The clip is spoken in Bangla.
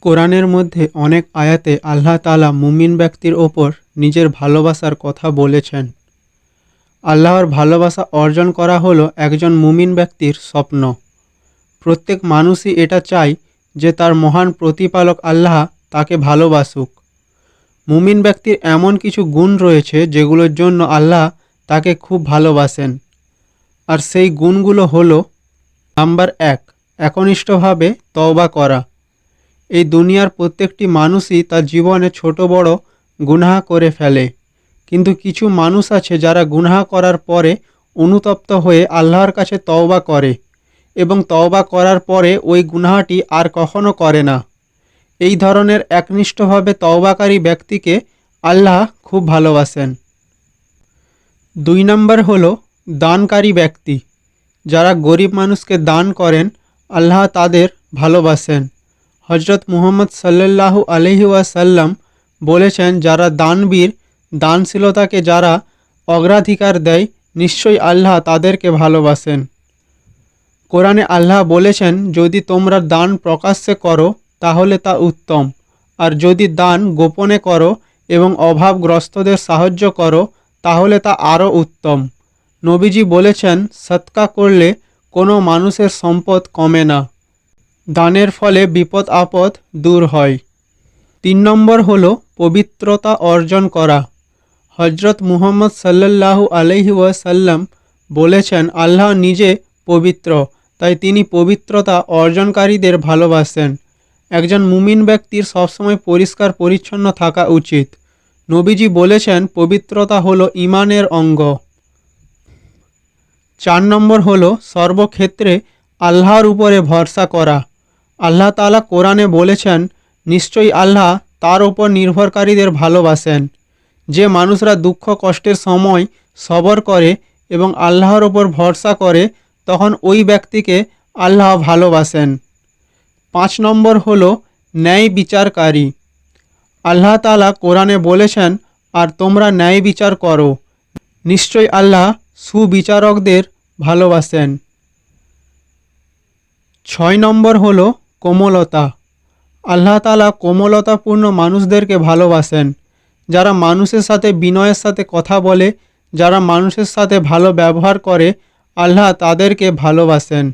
কোরআনের মধ্যে অনেক আয়াতে আল্লাহ তাআলা মুমিন ব্যক্তির ওপর নিজের ভালোবাসার কথা বলেছেন। আল্লাহর ভালোবাসা অর্জন করা হলো একজন মুমিন ব্যক্তির স্বপ্ন। প্রত্যেক মানুষই এটা চায় যে তার মহান প্রতিপালক আল্লাহ তাকে ভালোবাসুক। মুমিন ব্যক্তির এমন কিছু গুণ রয়েছে যেগুলোর জন্য আল্লাহ তাকে খুব ভালোবাসেন, আর সেই গুণগুলো হলো: নাম্বার 1, একনিষ্ঠভাবে তওবা করা। এই দুনিয়ার প্রত্যেকটি মানুষই তার জীবনে ছোট বড় গুনাহ করে ফেলে, কিন্তু কিছু মানুষ আছে যারা গুনাহ করার পরে অনুতপ্ত হয়ে আল্লাহর কাছে তওবা করে এবং তওবা করার পরে ওই গুনাহটি আর কখনো করে না। এই ধরনের একনিষ্ঠভাবে তওবাকারী ব্যক্তিকে আল্লাহ খুব ভালোবাসেন। 2 নম্বর হলো দানকারী ব্যক্তি। যারা গরিব মানুষকে দান করেন, আল্লাহ তাদের ভালোবাসেন। হজরত মুহাম্মদ সাল্লাল্লাহু আলাইহি ওয়াসাল্লাম বলেছেন, যারা দানবীর, দানশীলতাকে যারা অগ্রাধিকার দেয়, নিশ্চয়ই আল্লাহ তাদেরকে ভালোবাসেন। কোরআনে আল্লাহ বলেছেন, যদি তোমরা দান প্রকাশ্যে করো তাহলে তা উত্তম, আর যদি দান গোপনে করো এবং অভাবগ্রস্তদের সাহায্য করো তাহলে তা আরও উত্তম। নবীজি বলেছেন, সদকা করলে কোনো মানুষের সম্পদ কমে না, দানের ফলে বিপদ আপদ দূর হয়। 3 নম্বর হলো পবিত্রতা অর্জন করা। হজরত মুহাম্মদ সাল্লাল্লাহু আলাইহি ওয়াসাল্লাম বলেছেন, আল্লাহ নিজে পবিত্র, তাই তিনি পবিত্রতা অর্জনকারীদের ভালোবাসেন। একজন মুমিন ব্যক্তির সবসময় পরিষ্কার পরিচ্ছন্ন থাকা উচিত। নবীজি বলেছেন, পবিত্রতা হলো ঈমানের অঙ্গ। 4 নম্বর হলো সর্বক্ষেত্রে আল্লাহর উপরে ভরসা করা। আল্লাহ তাআলা কোরআনে বলেছেন, নিশ্চয়ই আল্লাহ তার উপর নির্ভরকারীদের ভালোবাসেন। যে মানুষরা দুঃখ কষ্টের সময় সবর করে এবং আল্লাহর ওপর ভরসা করে, তখন ওই ব্যক্তিকে আল্লাহ ভালোবাসেন। 5 নম্বর হলো ন্যায় বিচারকারী। আল্লাহ তাআলা কোরআনে বলেছেন, আর তোমরা ন্যায় বিচার করো, নিশ্চয়ই আল্লাহ সুবিচারকদের ভালোবাসেন। 6 নম্বর হলো কোমলতা। আল্লাহ তাআলা কোমলতাপূর্ণ মানুষদেরকে ভালোবাসেন। যারা মানুষের সাথে বিনয়ের সাথে কথা বলে, যারা মানুষের সাথে ভালো ব্যবহার করে, আল্লাহ তাদেরকে ভালোবাসেন।